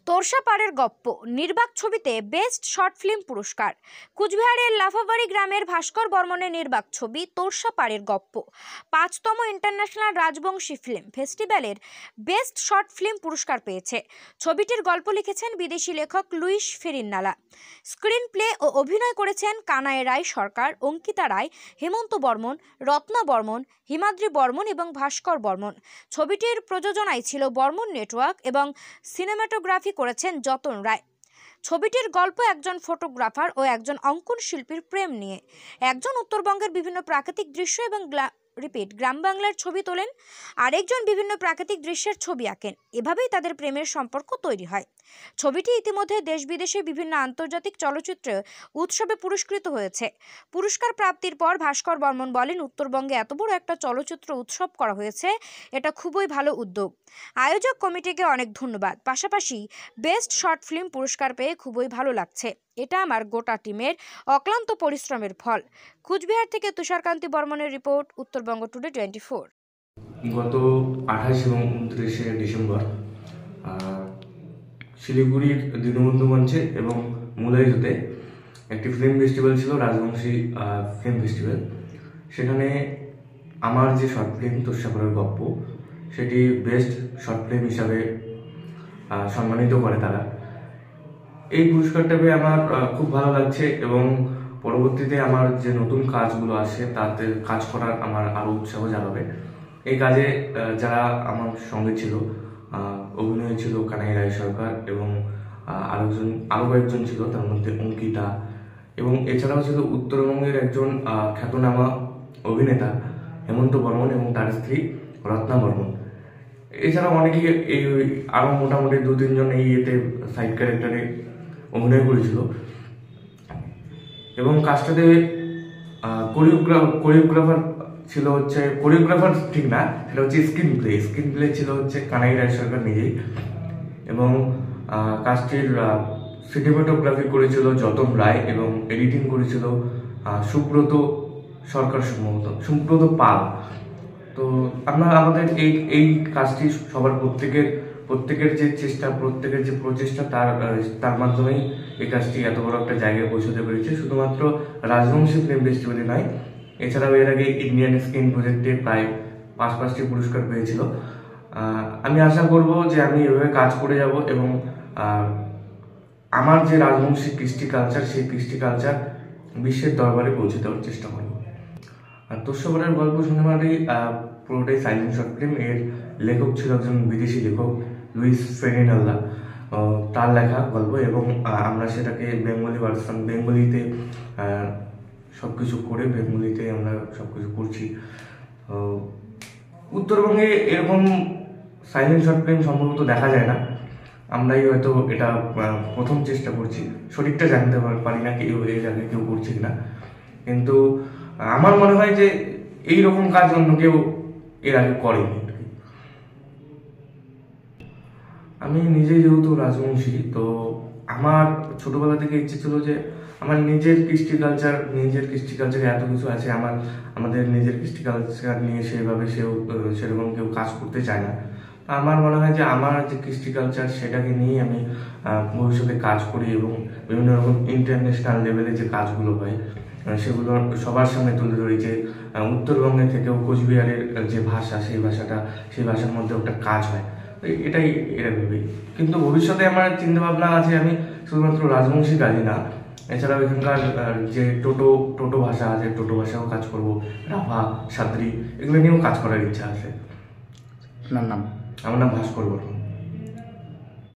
তোরসাপাড়ের গপ্প নির্বাক ছবিতে বেস্ট শর্ট ফিল্ম পুরস্কার। কুচবিহারের লাফাবাড়ি গ্রামের ভাস্কর বর্মনের নির্বাক ছবি তোরসাপাড়ের গপ্প ৫তম ইন্টারন্যাশনাল রাজবংশী ফিল্ম ফেস্টিভ্যালের বেস্ট শর্ট ফিল্ম পুরস্কার পেয়েছে। ছবিটির গল্প লিখেছেন বিদেশি লেখক লুইস ফেরিনালা। স্ক্রিন প্লে ও অভিনয় করেছেন কানাই রায় সরকার, অঙ্কিতা রায়, হেমন্ত বর্মন, রত্না বর্মন, হিমাদ্রি বর্মন এবং ভাস্কর বর্মন। ছবিটির প্রযোজনায় ছিল বর্মন নেটওয়ার্ক এবং সিনেমাটোগ্রাফি করেছেন যতন রায়। ছবিটির গল্প একজন ফটোগ্রাফার ও একজন অঙ্কন শিল্পীর প্রেম নিয়ে। একজন উত্তরবঙ্গের বিভিন্ন প্রাকৃতিক দৃশ্য এবং গ্রাম বাংলার ছবি তোলেন, আরেকজন বিভিন্ন প্রাকৃতিক দৃশ্যের ছবি আঁকেন। এভাবেই তাদের প্রেমের সম্পর্ক তৈরি হয়। ছবিটি ইতিমধ্যে দেশ বিদেশে বিভিন্ন আন্তর্জাতিক চলচ্চিত্র উৎসবে পুরস্কৃত হয়েছে। পুরস্কার প্রাপ্তির পর ভাস্কর বর্মন বলেন, উত্তরবঙ্গে এত বড় একটা চলচ্চিত্র উৎসব করা হয়েছে, এটা খুবই ভালো উদ্যোগ। আয়োজক কমিটিকে অনেক ধন্যবাদ। পাশাপাশি বেস্ট শর্ট ফিল্ম পুরস্কার পেয়ে খুবই ভালো লাগছে। এটা আমার গোটা টিমের অক্লান্ত পরিশ্রমের ফল। কুচবিহার থেকে তুষারকান্তি বর্মনের রিপোর্ট, উত্তরবঙ্গ টুডে 24। গত 28 এবং 29 ডিসেম্বর শিলিগুড়ির দীনবন্ধু মঞ্চে এবং মুলাইজোতে একটি ফিল্ম ফেস্টিভ্যাল ছিল, রাজবংশী ফিল্ম ফেস্টিভ্যাল। সেখানে আমার যে শর্ট ফিল্ম তোরসাপাড়ের গপ্প, সেটি বেস্ট শর্ট ফিল্ম হিসাবে সম্মানিত করে তারা। এই পুরস্কারটা পেয়ে আমার খুব ভালো লাগছে এবং পরবর্তীতে আমার যে নতুন কাজগুলো আসে তাতে কাজ করার আমার আরও উৎসাহ জাগাবে। এই কাজে যারা আমার সঙ্গে ছিল, অভিনয় ছিল কানাই রায় সরকার এবং আরও কয়েকজন ছিল, তার মধ্যে অঙ্কিতা, এবং এছাড়াও ছিল উত্তরবঙ্গের একজন খ্যাতনামা অভিনেতা হেমন্ত বর্মন এবং তার স্ত্রী রত্না বর্মন। এছাড়াও অনেকেই আরও মোটামুটি 2-3 জন এই সাইড ক্যারেক্টারে অভিনয় করেছিল। এবং কাজটাতে কোরিওগ্রাফার ছিল হচ্ছে, কোরিওগ্রাফার ঠিক না, সেটা হচ্ছে স্ক্রিন প্লে ছিল হচ্ছে কানাই রায় সরকার নিজেই। এবং কাজটির সিনেমাটোগ্রাফি করেছিল যতন রায় এবং এডিটিং করেছিল সুব্রত সরকার, সম্ভবত সুব্রত পাল। তো আমাদের এই কাজটি সবার প্রত্যেকের যে চেষ্টা, প্রত্যেকের যে প্রচেষ্টা, তার মাধ্যমেই এই কাজটি এত বড় একটা জায়গায় পৌঁছতে পেরেছে। শুধুমাত্র রাজবংশী ফিল্ম ফেস্টিভ্যালে নয়, এছাড়াও এর আগে ইন্ডিয়ান স্ক্রিন প্রজেক্টে প্রায় 5টি পুরস্কার পেয়েছিল। আমি আশা করব যে আমি এভাবে কাজ করে যাব এবং আমার যে রাজবংশী কৃষ্টি কালচার, সেই কৃষ্টি কালচার বিশ্বের দরবারে পৌঁছে দেওয়ার চেষ্টা করব। আর তোরসাপাড়ের গল্প সিনেমাটি পুরোটাই সাইলেন্ট শর্ট ফিল্ম। এর লেখক ছিল একজন বিদেশি লেখক লুইস ফেরিনালা, তার লেখা গল্প, এবং আমরা সেটাকে বেঙ্গলি ভার্সন, বেঙ্গলিতে সবকিছু করে বেঙ্গলিতে আমরা সবকিছু করছি। উত্তরবঙ্গে এরকম সাইলেন্ট শর্ট ফিল্ম সম্ভবত দেখা যায় না, আমরাই হয়তো এটা প্রথম চেষ্টা করছি। সঠিকটা জানতে পারি না কেউ এর আগে কেউ করছে কিনা, কিন্তু আমার মনে হয় যে এইরকম কাজ অন্য কেউ এর আগে করেনি। আমি নিজে যেহেতু রাজবংশী, তো আমার ছোটবেলা থেকে ইচ্ছে ছিল যে আমার নিজের কৃষ্টি কালচারে এত কিছু আছে, আমাদের নিজের কৃষ্টি কালচার নিয়ে সেরকম কেউ কাজ করতে চায় না। আমার মনে হয় যে আমার যে কৃষ্টি কালচার, সেটাকে নিয়ে আমি ভবিষ্যতে কাজ করি এবং বিভিন্ন রকম ইন্টারন্যাশনাল লেভেলে যে কাজগুলো হয় সেগুলো সবার সামনে তুলে ধরি। যে উত্তরবঙ্গে থেকেও কোচবিহারের যে ভাষা, সেই ভাষার মধ্যে একটা কাজ হয়, এটাই এরা ভেবেই। কিন্তু ভবিষ্যতে আমার চিন্তা ভাবনা আছে, আমি শুধুমাত্র রাজবংশী কাজই না, এছাড়াও এখানকার যে টোটো ভাষা আছে, টোটো ভাষাও কাজ করবো, রাভা, সাদ্রি, এগুলো নিয়েও কাজ করার ইচ্ছা আছে। আপনার নাম? আমার নাম ভাস্কর বর্মন।